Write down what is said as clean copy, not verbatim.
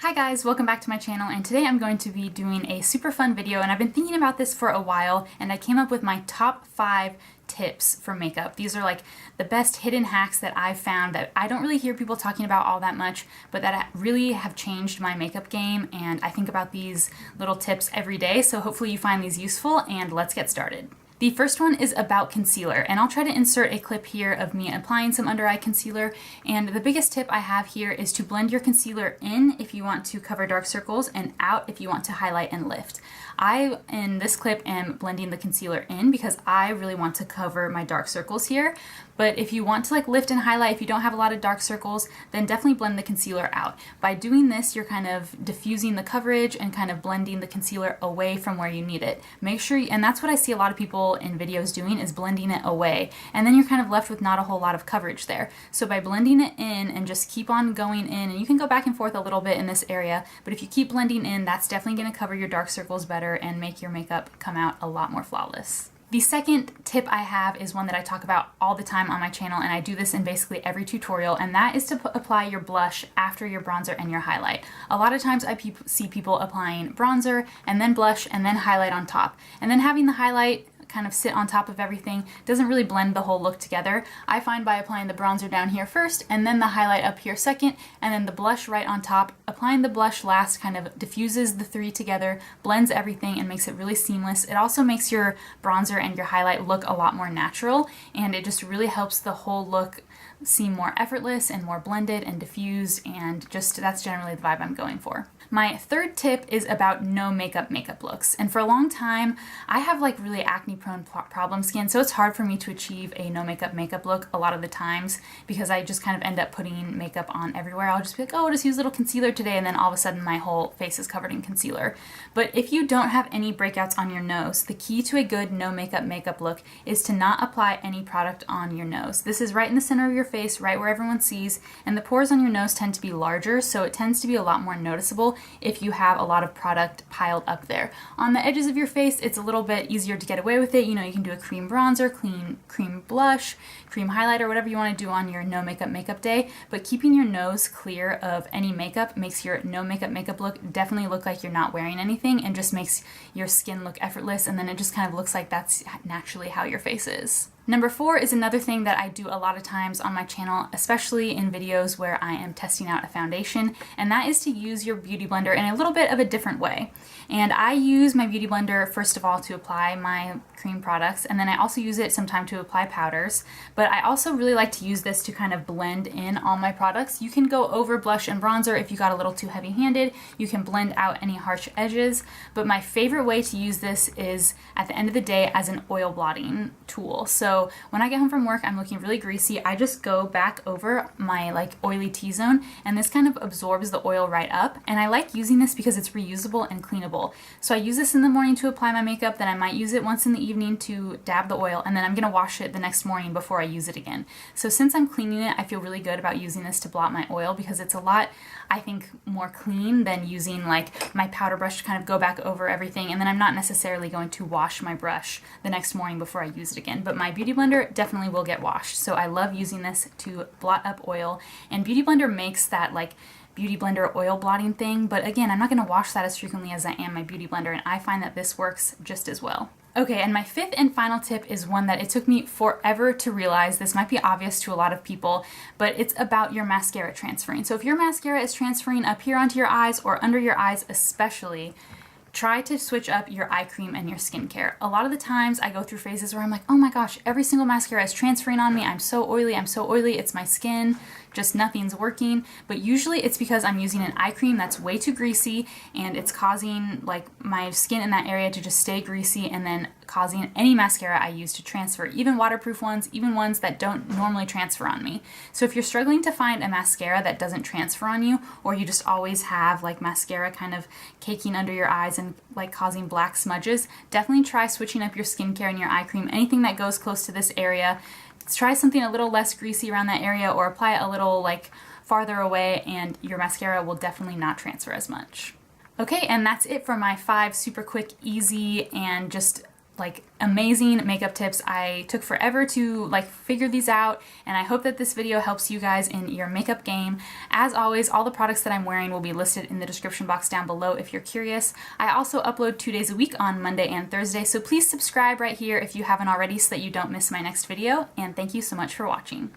Hi guys, welcome back to my channel, and today I'm going to be doing a super fun video, and I've been thinking about this for a while, and I came up with my top 5 tips for makeup. These are like the best hidden hacks that I've found that I don't really hear people talking about all that much, but that really have changed my makeup game, and I think about these little tips every day, so hopefully you find these useful, and let's get started. The first one is about concealer, and I'll try to insert a clip here of me applying some under eye concealer. And the biggest tip I have here is to blend your concealer in if you want to cover dark circles and out if you want to highlight and lift. I, in this clip, am blending the concealer in because I really want to cover my dark circles here. But if you want to like lift and highlight, if you don't have a lot of dark circles, then definitely blend the concealer out. By doing this, you're kind of diffusing the coverage and kind of blending the concealer away from where you need it. Make sure, and that's what I see a lot of people in videos doing, is blending it away. And then you're kind of left with not a whole lot of coverage there. So by blending it in and just keep on going in, and you can go back and forth a little bit in this area, but if you keep blending in, that's definitely going to cover your dark circles better and make your makeup come out a lot more flawless. The second tip I have is one that I talk about all the time on my channel, and I do this in basically every tutorial, and that is to apply your blush after your bronzer and your highlight. A lot of times I see people applying bronzer and then blush and then highlight on top, and then having the highlight kind of sit on top of everything doesn't really blend the whole look together. I find by applying the bronzer down here first and then the highlight up here second and then the blush right on top, applying the blush last kind of diffuses the three together, blends everything, and makes it really seamless. It also makes your bronzer and your highlight look a lot more natural, and it just really helps the whole look seem more effortless and more blended and diffused, and just that's generally the vibe I'm going for. My third tip is about no makeup looks. And for a long time, I have like really acne prone problem skin, so it's hard for me to achieve a no makeup look a lot of the times because I just kind of end up putting makeup on everywhere. I'll just be like, oh, I'll just use a little concealer today, and then all of a sudden my whole face is covered in concealer. But if you don't have any breakouts on your nose, the key to a good no makeup look is to not apply any product on your nose. This is right in the center of your face, right where everyone sees, and the pores on your nose tend to be larger, so it tends to be a lot more noticeable if you have a lot of product piled up there. On the edges of your face, it's a little bit easier to get away with it. You know, you can do a cream bronzer, cream blush, cream highlighter, whatever you want to do on your no makeup day, but keeping your nose clear of any makeup makes your no makeup look definitely look like you're not wearing anything, and just makes your skin look effortless, and then it just kind of looks like that's naturally how your face is. Number 4 is another thing that I do a lot of times on my channel, especially in videos where I am testing out a foundation, and that is to use your beauty blender in a little bit of a different way. And I use my beauty blender first of all to apply my cream products, and then I also use it sometimes to apply powders, but I also really like to use this to kind of blend in all my products. You can go over blush and bronzer if you got a little too heavy-handed. You can blend out any harsh edges, but my favorite way to use this is at the end of the day as an oil blotting tool. So when I get home from work, I'm looking really greasy, I just go back over my like oily T-zone, and this kind of absorbs the oil right up, and I like using this because it's reusable and cleanable. So I use this in the morning to apply my makeup, then I might use it once in the evening to dab the oil, and then I'm gonna wash it the next morning before I use it again. So since I'm cleaning it, I feel really good about using this to blot my oil because it's a lot, I think, more clean than using like my powder brush to kind of go back over everything, and then I'm not necessarily going to wash my brush the next morning before I use it again. But my beauty blender definitely will get washed, so I love using this to blot up oil, and beauty blender makes that like beauty blender oil blotting thing, but again, I'm not going to wash that as frequently as I am my beauty blender, and I find that this works just as well. Okay, and my 5th and final tip is one that it took me forever to realize. This might be obvious to a lot of people, but it's about your mascara transferring. So if your mascara is transferring up here onto your eyes or under your eyes especially, try to switch up your eye cream and your skincare. A lot of the times I go through phases where I'm like, oh my gosh, every single mascara is transferring on me. I'm so oily, it's my skin, just nothing's working. But usually it's because I'm using an eye cream that's way too greasy, and it's causing like my skin in that area to just stay greasy, and then causing any mascara I use to transfer, even waterproof ones, even ones that don't normally transfer on me. So if you're struggling to find a mascara that doesn't transfer on you, or you just always have like mascara kind of caking under your eyes and like causing black smudges, definitely try switching up your skincare and your eye cream. Anything that goes close to this area, try something a little less greasy around that area, or apply it a little like farther away, and your mascara will definitely not transfer as much. Okay, and that's it for my 5 super quick, easy, and just like amazing makeup tips. I took forever to like figure these out, and I hope that this video helps you guys in your makeup game. As always, all the products that I'm wearing will be listed in the description box down below if you're curious. I also upload 2 days a week on Monday and Thursday, so please subscribe right here if you haven't already so that you don't miss my next video, and thank you so much for watching.